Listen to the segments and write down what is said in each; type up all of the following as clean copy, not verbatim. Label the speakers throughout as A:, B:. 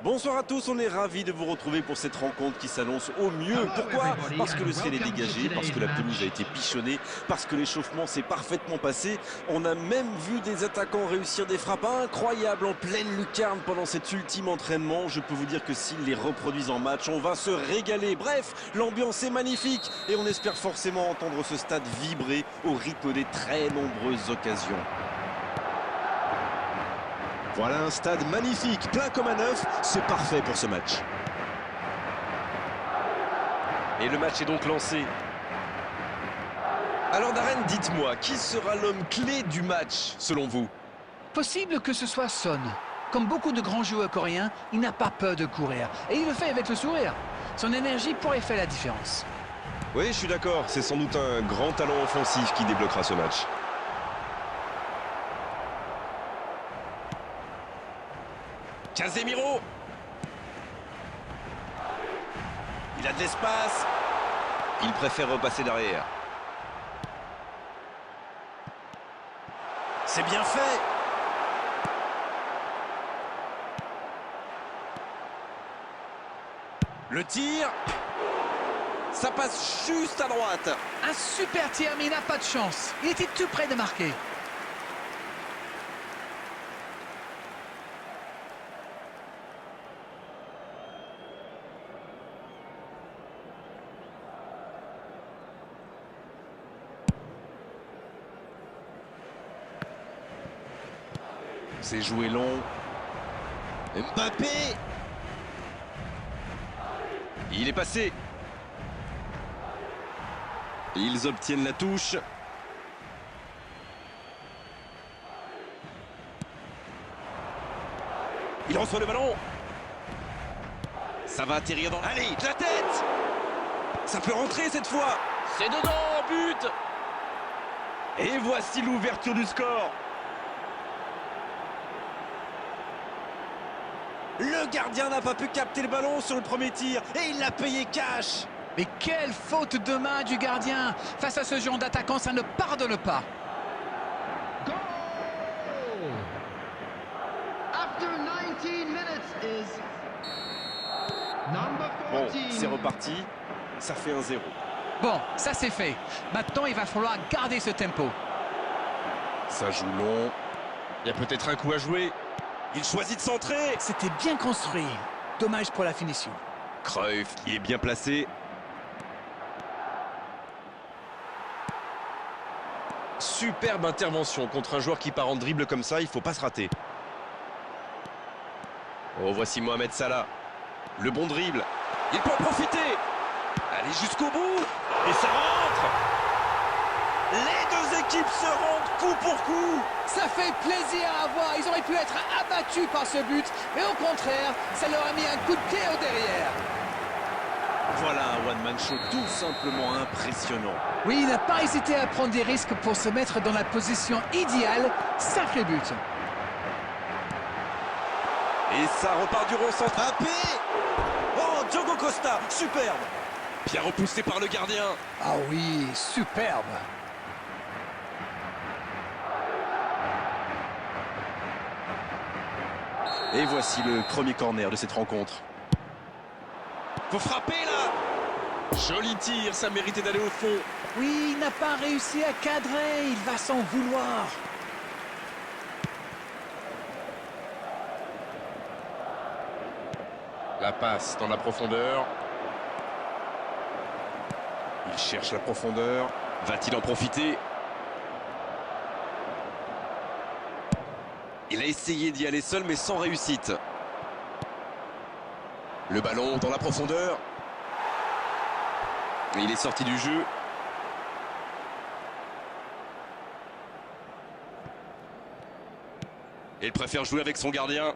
A: Bonsoir à tous, on est ravis de vous retrouver pour cette rencontre qui s'annonce au mieux. Pourquoi? Parce que le ciel est dégagé, parce que la pelouse a été pichonnée, parce que l'échauffement s'est parfaitement passé. On a même vu des attaquants réussir des frappes incroyables en pleine lucarne pendant cet ultime entraînement. Je peux vous dire que s'ils les reproduisent en match, on va se régaler. Bref, l'ambiance est magnifique et on espère forcément entendre ce stade vibrer au rythme des très nombreuses occasions.
B: Voilà un stade magnifique, plein comme à neuf, c'est parfait pour ce match.
A: Et le match est donc lancé. Alors Darren, dites-moi, qui sera l'homme clé du match, selon vous?
C: Possible que ce soit Son. Comme beaucoup de grands joueurs coréens, il n'a pas peur de courir. Et il le fait avec le sourire. Son énergie pourrait faire la différence.
B: Oui, je suis d'accord, c'est sans doute un grand talent offensif qui débloquera ce match.
A: Casemiro. Il a de l'espace.
B: Il préfère repasser derrière.
A: C'est bien fait. Le tir. Ça passe juste à droite.
C: Un super tir, mais il n'a pas de chance. Il était tout près de marquer.
A: C'est joué long.
B: Mbappé!
A: Il est passé.
B: Ils obtiennent la touche.
A: Il reçoit le ballon. Ça va atterrir dans... Allez, de la tête. Ça peut rentrer cette fois. C'est dedans, but. Et voici l'ouverture du score. Le gardien n'a pas pu capter le ballon sur le premier tir et il l'a payé cash.
C: Mais quelle faute de main du gardien! Face à ce genre d'attaquant, ça ne pardonne pas.
A: Bon, c'est reparti. Ça fait 1-0.
C: Bon, ça c'est fait. Maintenant, il va falloir garder ce tempo.
A: Ça joue long. Il y a peut-être un coup à jouer. Il choisit de centrer.
C: C'était bien construit. Dommage pour la finition.
A: Cruyff qui est bien placé. Superbe intervention contre un joueur qui part en dribble comme ça, il faut pas se rater. Oh, voici Mohamed Salah. Le bon dribble. Il peut en profiter. Allez jusqu'au bout. Et ça rentre. Les deux équipes se rendent coup pour coup.
C: Ça fait plaisir à voir. Ils auraient pu être abattus par ce but. Mais au contraire, ça leur a mis un coup de pied au derrière.
A: Voilà un one-man show tout simplement impressionnant.
C: Oui, il n'a pas hésité à prendre des risques pour se mettre dans la position idéale. Sacré but.
A: Et ça repart du rond centre. Mbappé. Oh, Diogo Costa, superbe. Bien repoussé par le gardien.
C: Ah oui, superbe.
A: Et voici le premier corner de cette rencontre. Faut frapper là. Joli tir, ça méritait d'aller au fond.
C: Oui, il n'a pas réussi à cadrer. Il va s'en vouloir.
A: La passe dans la profondeur. Il cherche la profondeur. Va-t-il en profiter? Il a essayé d'y aller seul mais sans réussite. Le ballon dans la profondeur. Il est sorti du jeu. Il préfère jouer avec son gardien.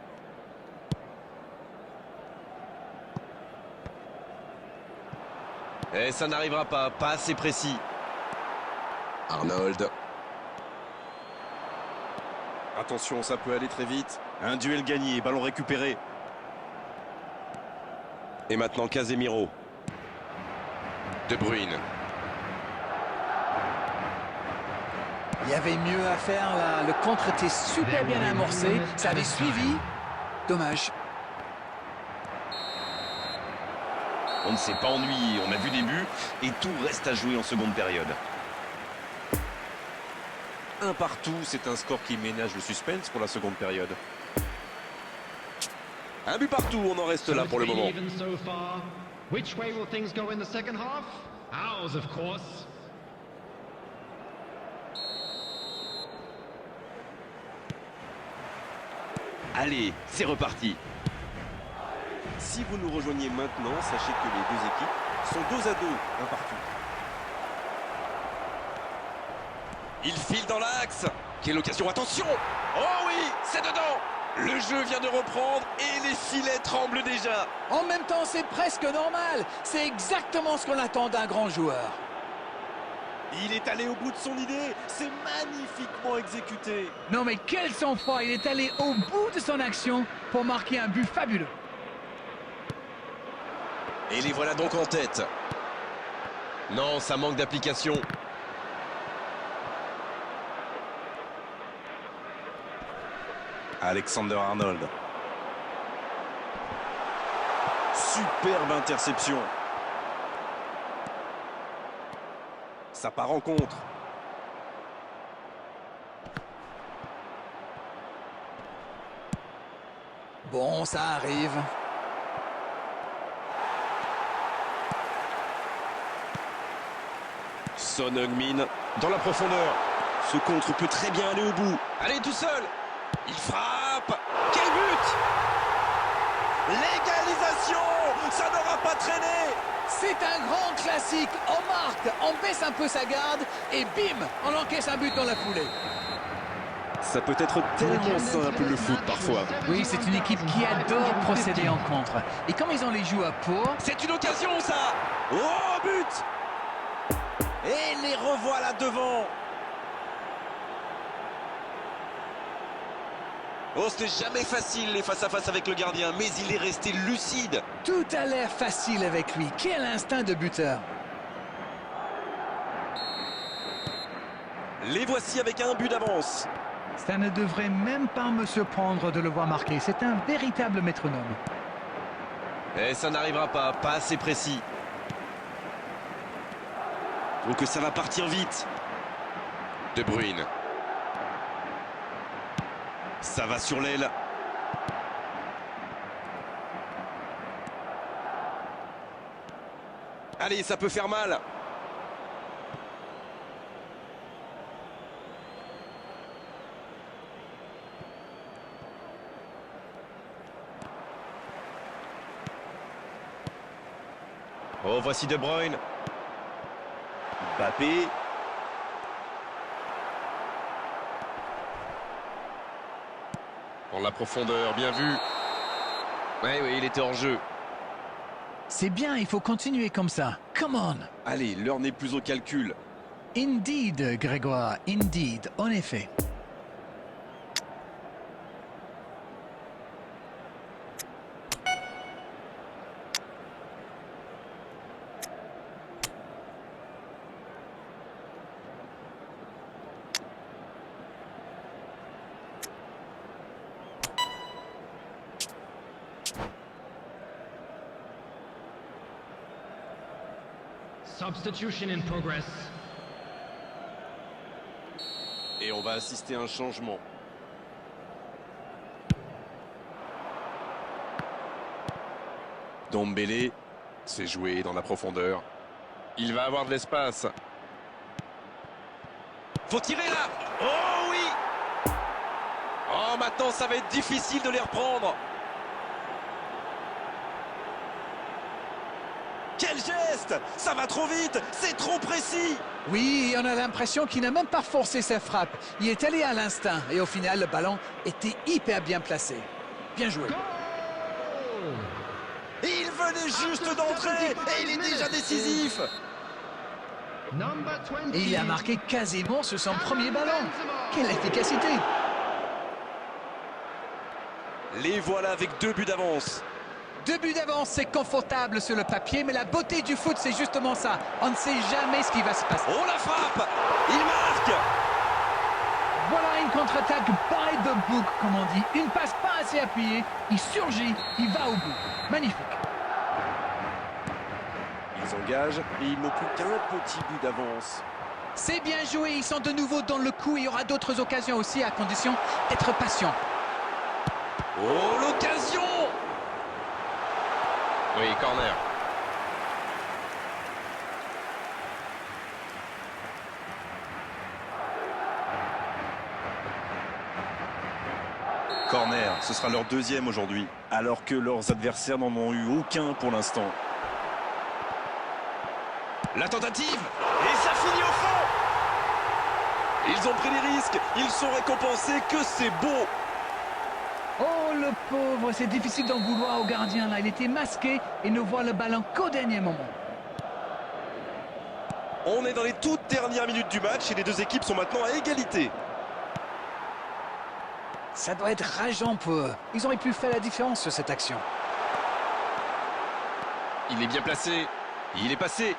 A: Et ça n'arrivera pas assez précis. Arnold. Attention, ça peut aller très vite. Un duel gagné, ballon récupéré. Et maintenant Casemiro. De Bruyne.
C: Il y avait mieux à faire là. Le contre était super bien amorcé. Ça avait suivi. Dommage.
B: On ne s'est pas ennuyé, on a vu des buts et tout reste à jouer en seconde période.
A: Un partout, c'est un score qui ménage le suspense pour la seconde période. Un but partout, on en reste là pour le moment.
D: Which way will things go in the second half? Ours, of course.
B: Allez, c'est reparti.
A: Si vous nous rejoignez maintenant, sachez que les deux équipes sont 2 à 2, un partout. Il file dans l'axe. Quelle occasion, attention! Oh oui, c'est dedans! Le jeu vient de reprendre et les filets tremblent déjà.
C: En même temps, c'est presque normal. C'est exactement ce qu'on attend d'un grand joueur.
A: Il est allé au bout de son idée, c'est magnifiquement exécuté.
C: Non mais quel sang-froid, il est allé au bout de son action pour marquer un but fabuleux.
A: Et les voilà donc en tête.
B: Non, ça manque d'application.
A: Alexander Arnold. Superbe interception. Ça part en contre.
C: Bon, ça arrive.
A: Son Heung-min.
B: Dans la profondeur.
A: Ce contre peut très bien aller au bout. Allez, tout seul. Il frappe. Quel but! L'égalisation! Ça n'aura pas traîné!
C: C'est un grand classique. On marque, on baisse un peu sa garde et bim, on encaisse un but dans la foulée.
A: Ça peut être tellement simple le foot parfois.
C: Oui, c'est une équipe qui adore procéder en contre. Et comme ils ont les joueurs pour...
A: C'est une occasion ça! Oh, but! Et les revoilà devant! Oh, ce n'est jamais facile les face-à-face avec le gardien, mais il est resté lucide.
C: Tout a l'air facile avec lui. Quel instinct de buteur.
A: Les voici avec un but d'avance.
C: Ça ne devrait même pas me surprendre de le voir marquer. C'est un véritable métronome.
A: Et ça n'arrivera pas, pas assez précis. Donc ça va partir vite. De Bruyne. Ça va sur l'aile. Allez, ça peut faire mal.
B: Oh, voici De Bruyne.
A: Mbappé.
B: Dans la profondeur, bien vu.
A: Oui, il était en jeu.
C: C'est bien, il faut continuer comme ça. Come on.
A: Allez, l'heure n'est plus au calcul.
C: Indeed, Grégoire, indeed, en effet.
D: Substitution in progress.
A: Et on va assister à un changement. Dombélé.
B: C'est joué dans la profondeur. Il va avoir de l'espace.
A: Faut tirer là. Oh oui. Oh, maintenant ça va être difficile de les reprendre. Quel geste! Ça va trop vite! C'est trop précis!
C: Oui, on a l'impression qu'il n'a même pas forcé sa frappe. Il est allé à l'instinct et au final, le ballon était hyper bien placé. Bien joué.
A: Il venait juste d'entrer et il est déjà décisif!
C: Et il a marqué quasiment sur son premier ballon. Quelle efficacité!
A: Les voilà avec 2 buts d'avance.
C: 2 buts d'avance, c'est confortable sur le papier, mais la beauté du foot, c'est justement ça. On ne sait jamais ce qui va se passer.
A: Oh, la frappe! Il marque!
C: Voilà une contre-attaque by the book, comme on dit. Une passe pas assez appuyée, il surgit, il va au bout. Magnifique.
A: désengage et ils n'ont plus qu'un petit but d'avance.
C: C'est bien joué, ils sont de nouveau dans le coup. Il y aura d'autres occasions aussi à condition d'être patient.
A: Oh, l'occasion!
B: Oui, corner.
A: Corner, ce sera leur deuxième aujourd'hui, alors que leurs adversaires n'en ont eu aucun pour l'instant. La tentative, et ça finit au fond! Ils ont pris des risques, ils sont récompensés, que c'est beau!
C: Oh le pauvre, c'est difficile d'en vouloir au gardien là. Il était masqué et ne voit le ballon qu'au dernier moment.
A: On est dans les toutes dernières minutes du match et les deux équipes sont maintenant à égalité.
C: Ça doit être rageant pour eux. Ils auraient pu faire la différence sur cette action.
A: Il est bien placé, il est passé.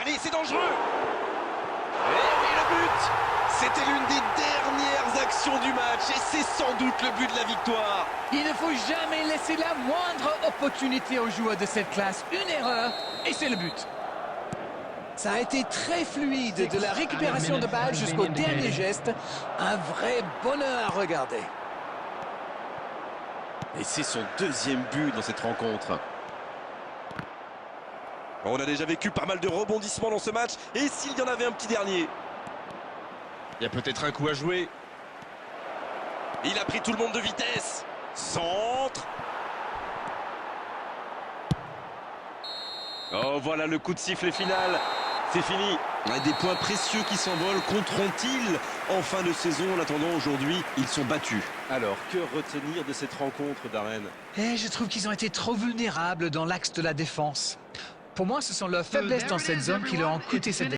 A: Allez, c'est dangereux! Et oui, le but! C'était l'une des dernières actions du match et c'est sans doute le but de la victoire.
C: Il ne faut jamais laisser la moindre opportunité aux joueurs de cette classe. Une erreur et c'est le but. Ça a été très fluide, de la récupération de balle jusqu'au dernier geste. Un vrai bonheur à regarder.
A: Et c'est son deuxième but dans cette rencontre. On a déjà vécu pas mal de rebondissements dans ce match. Et s'il y en avait un petit dernier?
B: Il y a peut-être un coup à jouer.
A: Il a pris tout le monde de vitesse. Centre. Oh, voilà le coup de sifflet final. C'est fini.
B: Des points précieux qui s'envolent. Compteront-ils en fin de saison? En attendant, aujourd'hui, ils sont battus.
A: Alors, que retenir de cette rencontre, Darren?
C: Et je trouve qu'ils ont été trop vulnérables dans l'axe de la défense. Pour moi, ce sont leurs faiblesses dans cette zone qui leur ont coûté cette défaite.